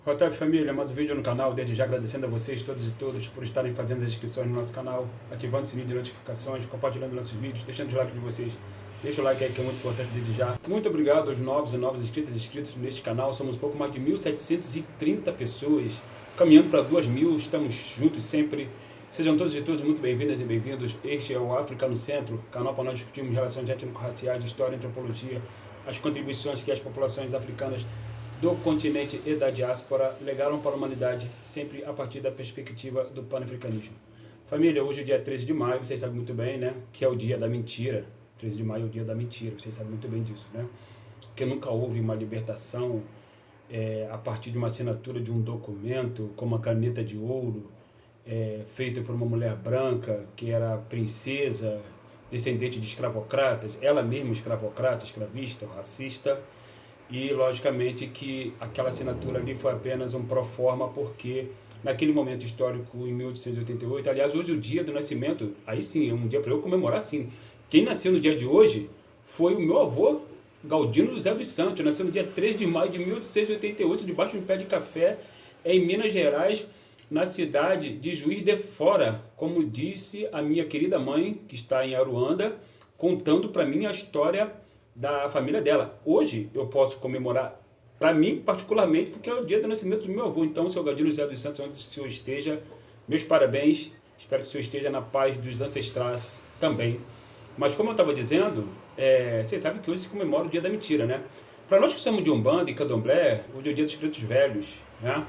Rotep família, mais um vídeo no canal, desde já agradecendo a vocês todos e todas por estarem fazendo as inscrições no nosso canal, ativando o sininho de notificações, compartilhando nossos vídeos, deixando o like de vocês. Deixa o like aí que é muito importante desde já. Muito obrigado aos novos e novas inscritos neste canal, somos um pouco mais de 1.730 pessoas, caminhando para 2.000, estamos juntos sempre. Sejam todos e todas muito bem-vindas e bem-vindos. Este é o África no Centro, canal para nós discutirmos relações étnico-raciais, história, antropologia, as contribuições que as populações africanas do continente e da diáspora legaram para a humanidade, sempre a partir da perspectiva do pan-africanismo. Família, hoje é dia 13 de maio, vocês sabem muito bem, né? Que é o dia da mentira. 13 de maio é o dia da mentira, vocês sabem muito bem disso, né? Porque nunca houve uma libertação a partir de uma assinatura de um documento com uma caneta de ouro, feita por uma mulher branca que era princesa, descendente de escravocratas, ela mesma escravocrata, escravista, racista. E, logicamente, que aquela assinatura ali foi apenas um proforma, porque naquele momento histórico, em 1888, aliás, hoje o dia do nascimento, aí sim, é um dia para eu comemorar, sim. Quem nasceu no dia de hoje foi o meu avô, Galdino José dos Santos, nasceu no dia 3 de maio de 1888, debaixo de um pé de café, em Minas Gerais, na cidade de Juiz de Fora, como disse a minha querida mãe, que está em Aruanda, contando para mim a história da família dela. Hoje eu posso comemorar, para mim particularmente, porque é o dia do nascimento do meu avô. Então, seu Galdino José dos Santos, onde o senhor esteja, meus parabéns. Espero que o senhor esteja na paz dos ancestrais também. Mas como eu estava dizendo, vocês sabem que hoje se comemora o dia da mentira, né? Para nós que somos de Umbanda e Candomblé, hoje é o dia dos pretos velhos, né?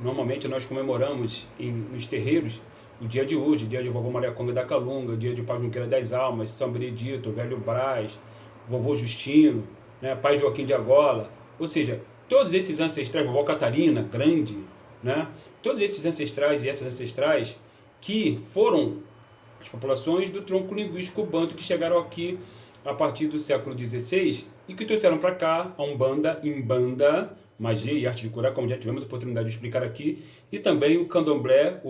Normalmente nós comemoramos nos terreiros o dia de hoje, o dia de vovô Maria Conga da Calunga, o dia de Pai Junqueira das Almas, São Benedito, Velho Brás, vovô Justino, né, pai Joaquim de Angola, ou seja, todos esses ancestrais, vovó Catarina, grande, né, todos esses ancestrais e essas ancestrais que foram as populações do tronco linguístico banto que chegaram aqui a partir do século XVI e que trouxeram para cá a Umbanda, Imbanda, magia e arte de curar, como já tivemos a oportunidade de explicar aqui, e também o candomblé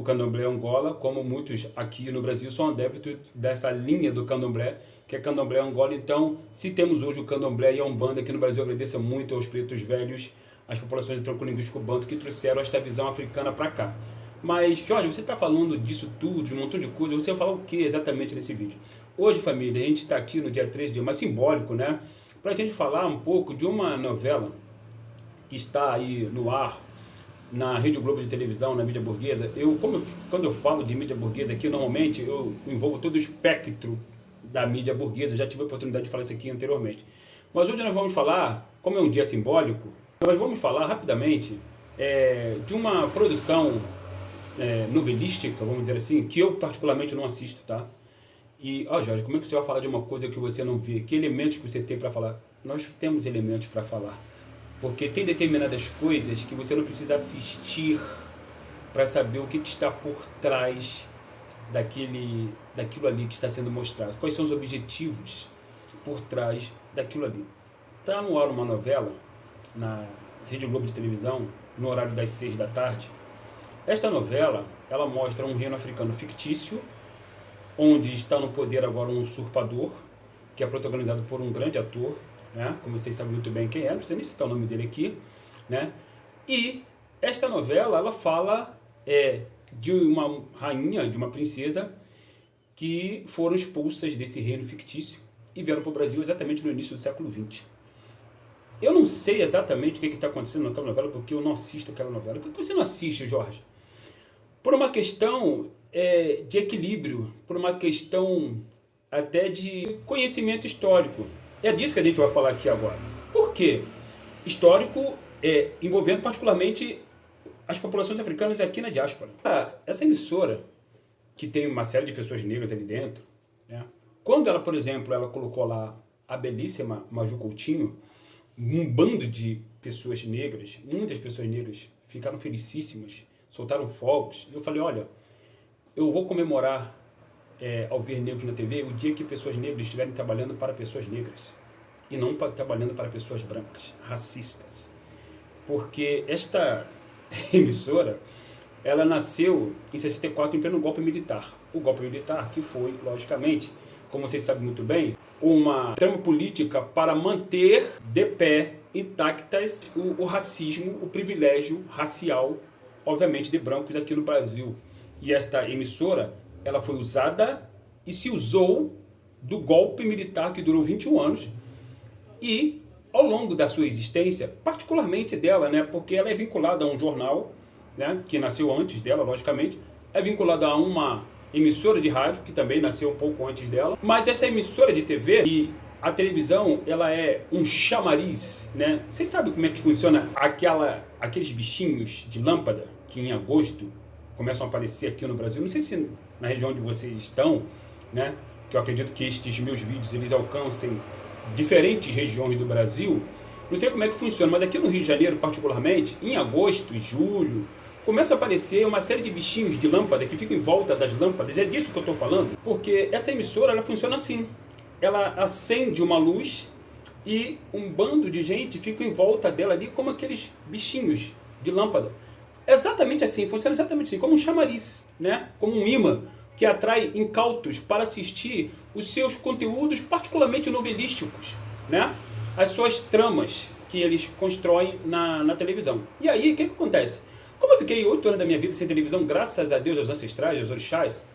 Angola, como muitos aqui no Brasil são adeptos dessa linha do candomblé, que é candomblé Angola. Então, se temos hoje o candomblé e a Umbanda aqui no Brasil, agradeço muito aos pretos velhos, as populações do tronco linguístico banto, que trouxeram esta visão africana para cá. Mas, Jorge, você está falando disso tudo, de um montão de coisa, você vai falar o que exatamente nesse vídeo? Hoje, família, a gente está aqui no dia 3 de maio, simbólico, né? Para a gente falar um pouco de uma novela que está aí no ar, na Rede Globo de televisão, na mídia burguesa. Quando eu falo de mídia burguesa aqui, normalmente eu envolvo todo o espectro da mídia burguesa, já tive a oportunidade de falar isso aqui anteriormente. Mas hoje nós vamos falar, como é um dia simbólico, nós vamos falar rapidamente de uma produção novelística, vamos dizer assim, que eu particularmente não assisto, tá? E, Jorge, como é que você vai falar de uma coisa que você não vê? Que elementos que você tem para falar? Nós temos elementos para falar. Porque tem determinadas coisas que você não precisa assistir para saber o que está por trás daquilo ali que está sendo mostrado. Quais são os objetivos por trás daquilo ali. Está no ar uma novela, na Rede Globo de televisão, no horário das 6 da tarde. Esta novela, ela mostra um reino africano fictício, onde está no poder agora um usurpador, que é protagonizado por um grande ator, né? Como vocês sabem muito bem quem é, não precisa nem citar o nome dele aqui, né? E esta novela, ela fala de uma rainha, de uma princesa, que foram expulsas desse reino fictício e vieram para o Brasil exatamente no início do século XX. Eu não sei exatamente o que está acontecendo naquela novela, porque eu não assisto aquela novela. Por que você não assiste, Jorge? Por uma questão de equilíbrio, por uma questão até de conhecimento histórico. É disso que a gente vai falar aqui agora. Por quê? Histórico envolvendo particularmente as populações africanas aqui na diáspora. Essa emissora, que tem uma série de pessoas negras ali dentro, né? Quando ela, por exemplo, ela colocou lá a belíssima Maju Coutinho, um bando de pessoas negras, muitas pessoas negras ficaram felicíssimas, soltaram fogos. Eu falei, olha, eu vou comemorar ao ver negros na TV, o dia que pessoas negras estiverem trabalhando para pessoas negras e não trabalhando para pessoas brancas, racistas. Porque esta emissora, ela nasceu em 64 em pleno golpe militar. O golpe militar que foi, logicamente, como vocês sabem muito bem, uma trama política para manter de pé intactas o racismo, o privilégio racial, obviamente, de brancos aqui no Brasil. E esta emissora, ela foi usada e se usou do golpe militar que durou 21 anos e, ao longo da sua existência, particularmente dela, né, porque ela é vinculada a um jornal, né, que nasceu antes dela, logicamente, é vinculada a uma emissora de rádio, que também nasceu um pouco antes dela, mas essa emissora de TV e a televisão, ela é um chamariz, né? Vocês sabem como é que funciona aqueles bichinhos de lâmpada que em agosto começam a aparecer aqui no Brasil? Não sei se na região onde vocês estão, né? Que eu acredito que estes meus vídeos eles alcancem diferentes regiões do Brasil. Não sei como é que funciona, mas aqui no Rio de Janeiro, particularmente, em agosto e julho, começa a aparecer uma série de bichinhos de lâmpada que ficam em volta das lâmpadas. É disso que eu estou falando, porque essa emissora ela funciona assim. Ela acende uma luz e um bando de gente fica em volta dela ali como aqueles bichinhos de lâmpada. Exatamente assim, funciona exatamente assim, como um chamariz, né? Como um imã que atrai incautos para assistir os seus conteúdos particularmente novelísticos, né? As suas tramas que eles constroem na televisão. E aí, o que acontece? Como eu fiquei 8 anos da minha vida sem televisão, graças a Deus, aos ancestrais, aos orixás,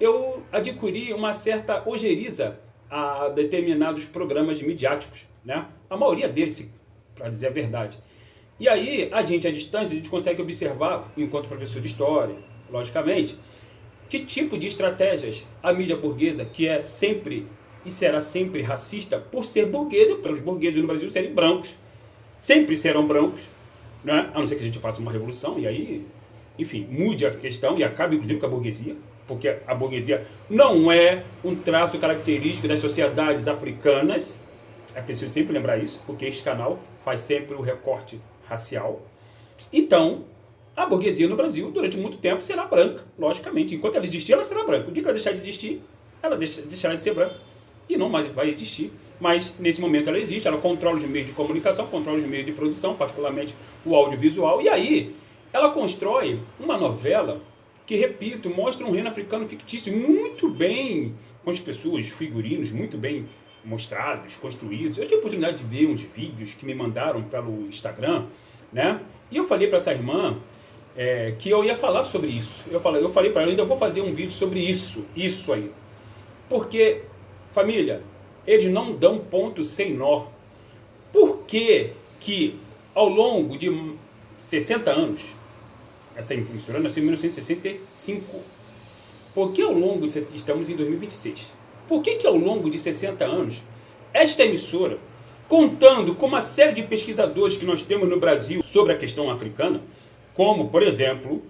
eu adquiri uma certa ojeriza a determinados programas midiáticos, né? A maioria deles, para dizer a verdade. E aí, a gente, à distância, a gente consegue observar, enquanto professor de história, logicamente, que tipo de estratégias a mídia burguesa, que é sempre e será sempre racista, por ser burguesa, pelos burgueses no Brasil serem brancos, sempre serão brancos, né? A não ser que a gente faça uma revolução, e aí, enfim, mude a questão e acabe, inclusive, com a burguesia, porque a burguesia não é um traço característico das sociedades africanas. É preciso sempre lembrar isso, porque este canal faz sempre o recorte racial. Então, a burguesia no Brasil, durante muito tempo, será branca, logicamente. Enquanto ela existir, ela será branca. O dia que ela deixar de existir, ela deixará de ser branca e não mais vai existir. Mas, nesse momento, ela existe, ela controla os meios de comunicação, controla os meios de produção, particularmente o audiovisual. E aí, ela constrói uma novela que, repito, mostra um reino africano fictício muito bem, com as pessoas, figurinos muito bem mostrados, construídos. Eu tive a oportunidade de ver uns vídeos que me mandaram pelo Instagram, né? E eu falei para essa irmã que eu ia falar sobre isso. Eu falei para ela, ainda vou fazer um vídeo sobre isso aí. Porque, família, eles não dão ponto sem nó. Por que ao longo de 60 anos, essa emissora nasceu em 1965. Por que ao longo de... Estamos em 2026. Por que ao longo de 60 anos, esta emissora, contando com uma série de pesquisadores que nós temos no Brasil sobre a questão africana, como, por exemplo,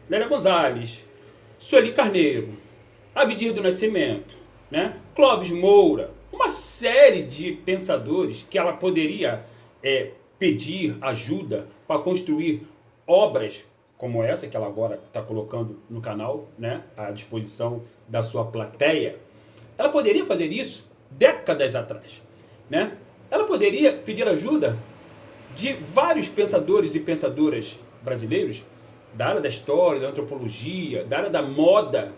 Lélia Gonzalez, Sueli Carneiro, Abdir do Nascimento, né? Clóvis Moura, uma série de pensadores que ela poderia pedir ajuda para construir obras como essa que ela agora está colocando no canal, né, à disposição da sua plateia. Ela poderia fazer isso décadas atrás, né? Ela poderia pedir ajuda de vários pensadores e pensadoras brasileiros da área da história, da antropologia, da área da moda,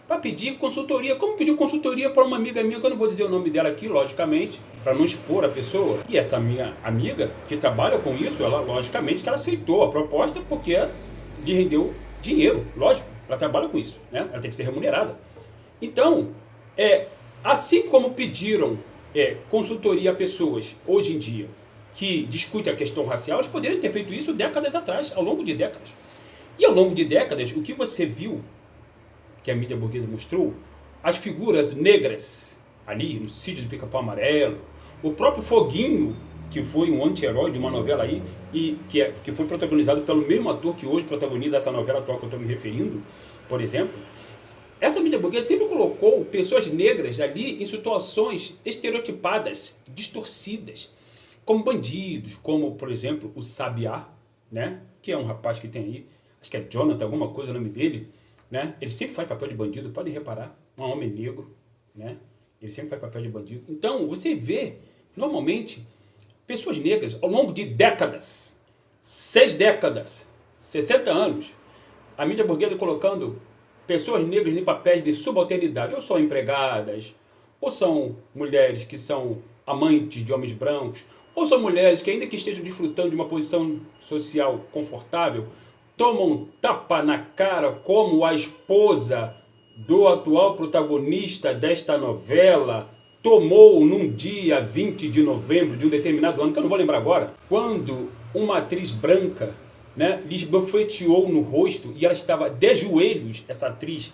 para pedir consultoria, como pediu consultoria para uma amiga minha, que eu não vou dizer o nome dela aqui, logicamente, para não expor a pessoa. E essa minha amiga, que trabalha com isso, ela, logicamente, que ela aceitou a proposta porque lhe rendeu dinheiro, lógico, ela trabalha com isso, né? Ela tem que ser remunerada. Então, assim como pediram consultoria a pessoas, hoje em dia, que discutem a questão racial, eles poderiam ter feito isso décadas atrás, ao longo de décadas. E ao longo de décadas, o que você viu, que a mídia burguesa mostrou, as figuras negras ali no Sítio do Pica-Pau Amarelo, o próprio Foguinho, que foi um anti-herói de uma novela aí, e que foi protagonizado pelo mesmo ator que hoje protagoniza essa novela atual que eu estou me referindo, por exemplo. Essa mídia burguesa sempre colocou pessoas negras ali em situações estereotipadas, distorcidas, como bandidos, como, por exemplo, o Sabiá, né? Que é um rapaz que tem aí, acho que é Jonathan, alguma coisa, o nome dele, né? Ele sempre faz papel de bandido, podem reparar, um homem negro, né? Ele sempre faz papel de bandido. Então, você vê, normalmente, pessoas negras, ao longo de décadas, 6 décadas, 60 anos, a mídia burguesa colocando pessoas negras em papéis de subalternidade, ou são empregadas, ou são mulheres que são amantes de homens brancos, ou são mulheres que, ainda que estejam desfrutando de uma posição social confortável, tomam um tapa na cara como a esposa do atual protagonista desta novela tomou num dia 20 de novembro de um determinado ano, que eu não vou lembrar agora, quando uma atriz branca, né, lhes bofeteou no rosto e ela estava de joelhos, essa atriz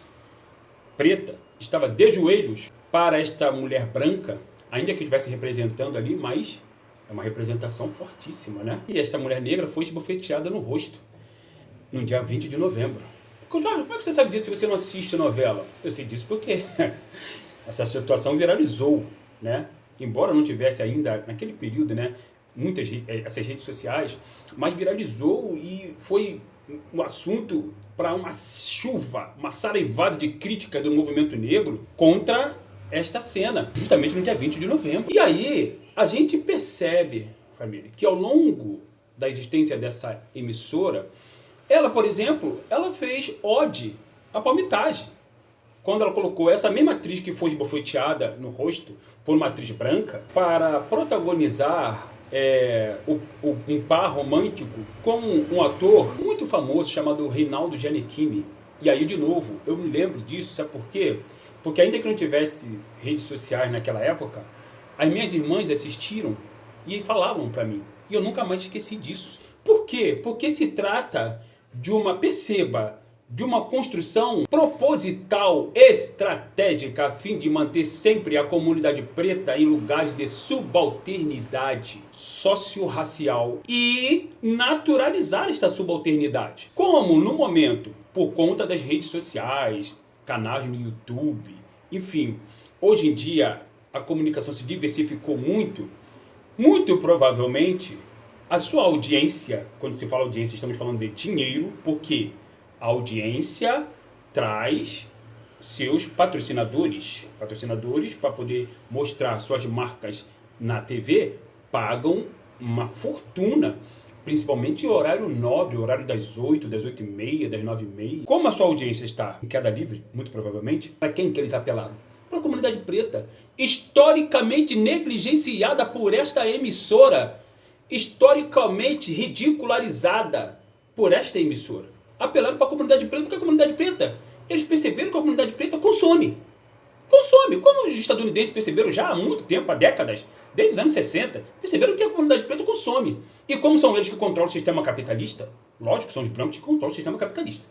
preta estava de joelhos para esta mulher branca, ainda que estivesse representando ali, mas é uma representação fortíssima, né? E esta mulher negra foi esbofeteada no rosto no dia 20 de novembro. Como é que você sabe disso se você não assiste a novela? Eu sei disso porque essa situação viralizou, né? Embora não tivesse ainda, naquele período, né, essas redes sociais, mas viralizou e foi um assunto para uma chuva, uma saraivada de crítica do movimento negro contra esta cena, justamente no dia 20 de novembro. E aí, a gente percebe, família, que ao longo da existência dessa emissora, ela, por exemplo, ela fez ode à palmitagem. Quando ela colocou essa mesma atriz que foi esbofeteada no rosto por uma atriz branca para protagonizar um par romântico com um ator muito famoso chamado Reinaldo Gianecchini. E aí, de novo, eu me lembro disso, sabe por quê? Porque ainda que não tivesse redes sociais naquela época, as minhas irmãs assistiram e falavam para mim. E eu nunca mais esqueci disso. Por quê? Porque se trata de uma construção proposital, estratégica, a fim de manter sempre a comunidade preta em lugares de subalternidade socio-racial e naturalizar esta subalternidade. Como no momento, por conta das redes sociais, canais no YouTube, enfim, hoje em dia a comunicação se diversificou muito, muito provavelmente a sua audiência, quando se fala audiência, estamos falando de dinheiro, porque a audiência traz seus patrocinadores. Patrocinadores, para poder mostrar suas marcas na TV, pagam uma fortuna, principalmente em horário nobre, horário das 8, das 8h30, das 9h30. Como a sua audiência está em queda livre, muito provavelmente, para quem que eles apelaram? Para a comunidade preta, historicamente negligenciada por esta emissora, historicamente ridicularizada por esta emissora. Apelando para a comunidade preta, porque a comunidade preta, eles perceberam que a comunidade preta consome. Como os estadunidenses perceberam já há muito tempo, há décadas, desde os anos 60, perceberam que a comunidade preta consome. E como são eles que controlam o sistema capitalista? Lógico, são os brancos que controlam o sistema capitalista.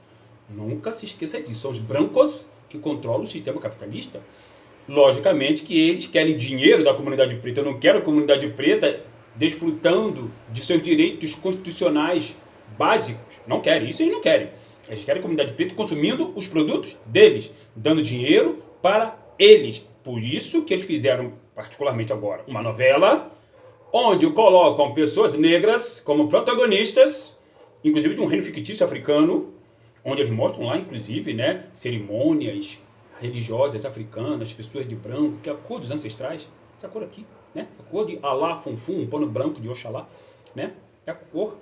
Nunca se esqueça disso, são os brancos que controlam o sistema capitalista. Logicamente que eles querem dinheiro da comunidade preta. Eu não quero a comunidade preta desfrutando de seus direitos constitucionais básicos. Não querem, isso eles não querem. Eles querem a comunidade preta consumindo os produtos deles, dando dinheiro para eles. Por isso que eles fizeram, particularmente agora, uma novela onde colocam pessoas negras como protagonistas, inclusive de um reino fictício africano, onde eles mostram lá, inclusive, né, cerimônias religiosas africanas, pessoas de branco, que é a cor dos ancestrais, essa cor aqui, né, a cor de Alá Funfun, um pano branco de Oxalá, né, é a cor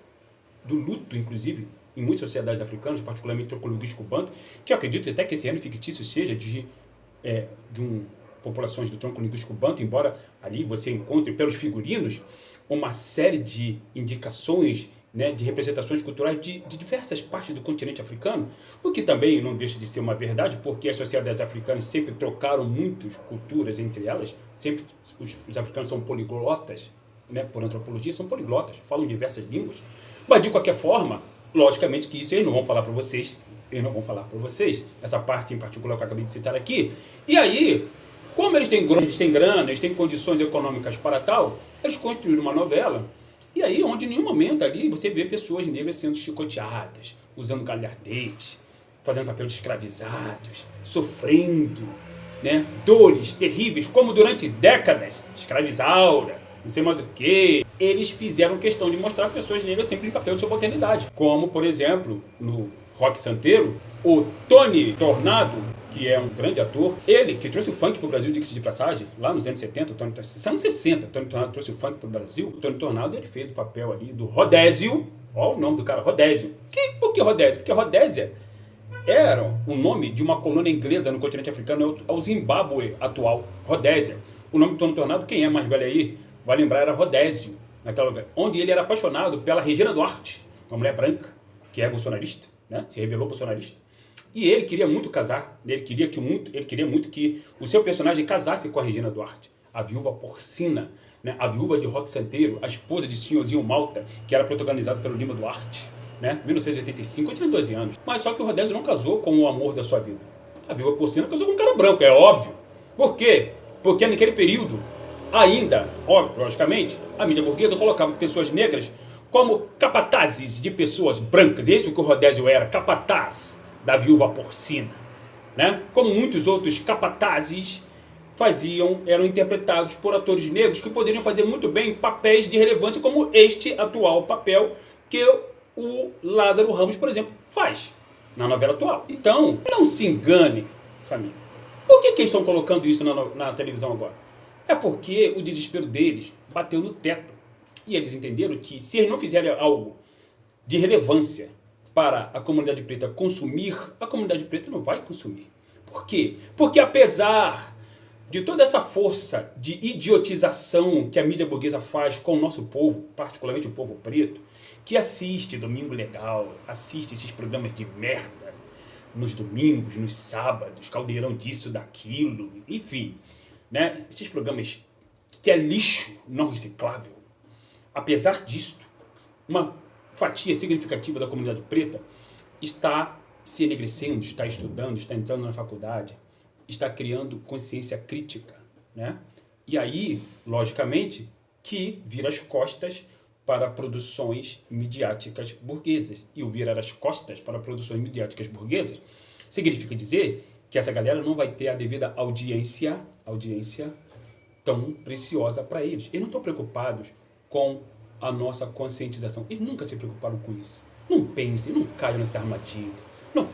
do luto, inclusive, em muitas sociedades africanas, particularmente o tronco-linguístico banto, que eu acredito até que esse reino fictício seja de populações do tronco-linguístico banto, embora ali você encontre, pelos figurinos, uma série de indicações, né, de representações culturais de diversas partes do continente africano, o que também não deixa de ser uma verdade, porque as sociedades africanas sempre trocaram muitas culturas entre elas, sempre os africanos são poliglotas, né, por antropologia, são poliglotas, falam diversas línguas, mas de qualquer forma, logicamente que isso eles não vão falar para vocês, essa parte em particular que eu acabei de citar aqui, e aí, como eles têm grana, eles têm condições econômicas para tal, eles construíram uma novela, e aí onde em nenhum momento ali você vê pessoas negras sendo chicoteadas, usando galhardetes, fazendo papel de escravizados, sofrendo, né, dores terríveis, como durante décadas, escravizaura, não sei mais o que. Eles fizeram questão de mostrar pessoas negras sempre em papel de subalternidade. Como, por exemplo, no Rock Santeiro, o Tony Tornado, que é um grande ator, ele que trouxe o funk para o Brasil, diga-se de passagem, lá nos anos 70, anos 60, o Tony Tornado trouxe o funk para o Brasil. O Tony Tornado, ele fez o papel ali do Rodésio, olha o nome do cara, Rodésio. Por que Rodésio? Porque Rodésia era o nome de uma colônia inglesa no continente africano, é o Zimbábue atual, Rodésia. O nome do Tony Tornado, quem é mais velho aí, vai lembrar, era Rodésio. naquela novela, onde ele era apaixonado pela Regina Duarte, uma mulher branca, que é bolsonarista, né? Se revelou bolsonarista. E ele queria muito casar, ele queria muito que o seu personagem casasse com a Regina Duarte, a viúva porcina, né? A viúva de Roque Santeiro, a esposa de Senhorzinho Malta, que era protagonizado pelo Lima Duarte, né? 1985, eu tinha 12 anos. Mas só que o Rodésio não casou com o amor da sua vida. A viúva porcina casou com um cara branco, é óbvio. Por quê? Porque naquele período, ainda, logicamente, a mídia burguesa colocava pessoas negras como capatazes de pessoas brancas. E é isso que o Rodésio era, capataz da viúva porcina, né? Como muitos outros capatazes eram interpretados por atores negros que poderiam fazer muito bem papéis de relevância, como este atual papel que o Lázaro Ramos, por exemplo, faz na novela atual. Então, não se engane, família. Por que eles estão colocando isso na televisão agora? É porque o desespero deles bateu no teto. E eles entenderam que se eles não fizerem algo de relevância para a comunidade preta consumir, a comunidade preta não vai consumir. Por quê? Porque apesar de toda essa força de idiotização que a mídia burguesa faz com o nosso povo, particularmente o povo preto, que assiste Domingo Legal, assiste esses programas de merda nos domingos, nos sábados, caldeirão disso, daquilo, enfim, né? Esses programas que é lixo não reciclável. Apesar disso, uma fatia significativa da comunidade preta está se enegrecendo, está estudando, está entrando na faculdade, está criando consciência crítica, né? E aí, logicamente, que vira as costas para produções midiáticas burguesas. E o virar as costas para produções midiáticas burguesas significa dizer que essa galera não vai ter a devida audiência tão preciosa para eles. Eles não estão preocupados com a nossa conscientização. Eles nunca se preocuparam com isso. Não pensem, não caiam nessa armadilha. Não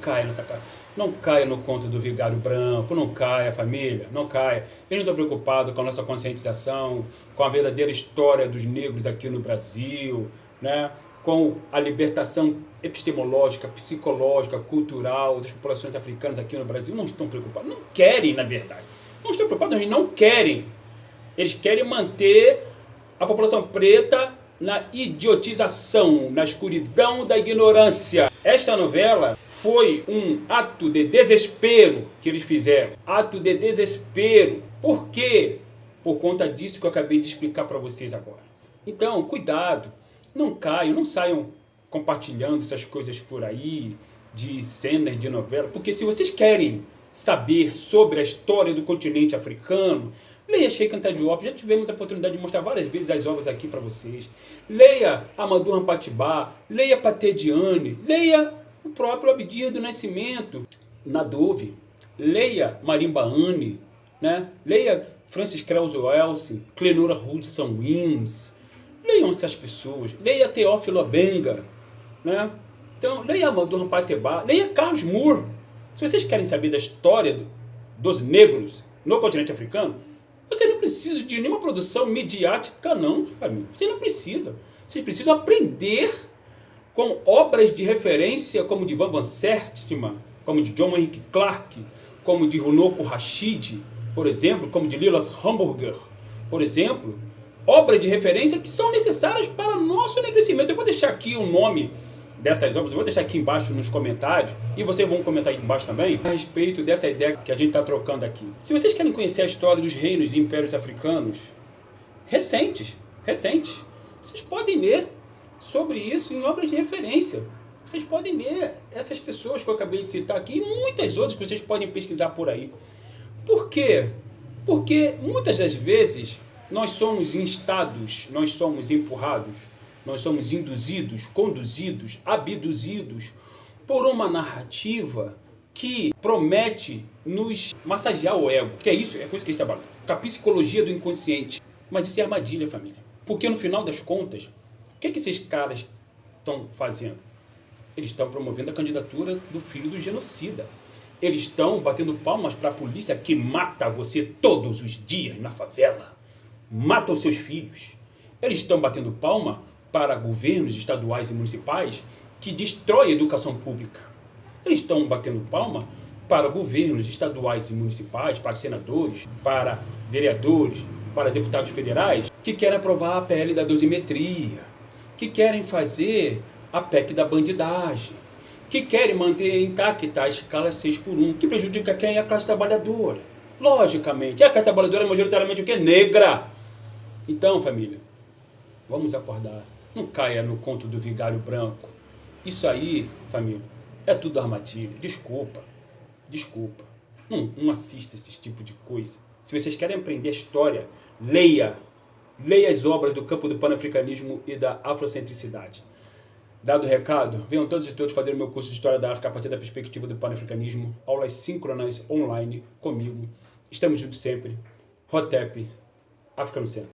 caia no conto do vigário branco, não caia, família, não caia. Eles não estão preocupados com a nossa conscientização, com a verdadeira história dos negros aqui no Brasil, né? Com a libertação epistemológica, psicológica, cultural das populações africanas aqui no Brasil. Não estão preocupados, não querem, na verdade. Não estão preocupados, eles não querem. Eles querem manter a população preta na idiotização, na escuridão da ignorância. Esta novela foi um ato de desespero que eles fizeram. Ato de desespero. Por quê? Por conta disso que eu acabei de explicar para vocês agora. Então, cuidado. Não caiam, não saiam compartilhando essas coisas por aí, de cenas de novela. Porque se vocês querem saber sobre a história do continente africano, leia Cheikh Anta Diop, já tivemos a oportunidade de mostrar várias vezes as obras aqui para vocês. Leia Amadou Hampatibá, leia Paté Diané, leia o próprio Abdias do Nascimento, Nadove, leia Marimba Anne, né? Leia Francis Krause Welsing, Clenora Hudson Wims, leiam essas pessoas, leia Teófilo Abenga, né? Então, leia Amadou Hampatibá, leia Carlos Moore. Se vocês querem saber da história dos negros no continente africano, você não precisa de nenhuma produção midiática, não, família. Você não precisa. Vocês precisam aprender com obras de referência como de Van Sertima, como de John Henrik Clarke, como de Runoko Rashid, por exemplo, como de Lilas Hamburger, por exemplo. Obras de referência que são necessárias para nosso enriquecimento. Eu vou deixar aqui o nome dessas obras, eu vou deixar aqui embaixo nos comentários, e vocês vão comentar aí embaixo também, a respeito dessa ideia que a gente está trocando aqui. Se vocês querem conhecer a história dos reinos e impérios africanos recentes, vocês podem ler sobre isso em obras de referência. Vocês podem ler essas pessoas que eu acabei de citar aqui e muitas outras que vocês podem pesquisar por aí. Por quê? Porque muitas das vezes nós somos instados, nós somos empurrados, nós somos induzidos, conduzidos, abduzidos por uma narrativa que promete nos massagear o ego. Que é isso, é coisa que eles trabalham. Com a psicologia do inconsciente. Mas isso é armadilha, família. Porque no final das contas, o que esses caras estão fazendo? Eles estão promovendo a candidatura do filho do genocida. Eles estão batendo palmas para a polícia que mata você todos os dias na favela. Mata os seus filhos. Eles estão batendo palma para governos estaduais e municipais que destroem a educação pública. Eles estão batendo palma para governos estaduais e municipais, para senadores, para vereadores, para deputados federais que querem aprovar a PL da dosimetria, que querem fazer a PEC da bandidagem, que querem manter intacta a escala 6x1, que prejudica quem? A classe trabalhadora. Logicamente, a classe trabalhadora é majoritariamente o que? Negra. Então, família, vamos acordar. Não caia no conto do vigário branco. Isso aí, família, é tudo armadilha. Desculpa. Não assista esse tipo de coisa. Se vocês querem aprender a história, leia as obras do campo do panafricanismo e da afrocentricidade. Dado o recado, venham todos e todas fazer o meu curso de História da África a partir da perspectiva do panafricanismo, aulas síncronas online comigo. Estamos juntos sempre. Hotep, África no Centro.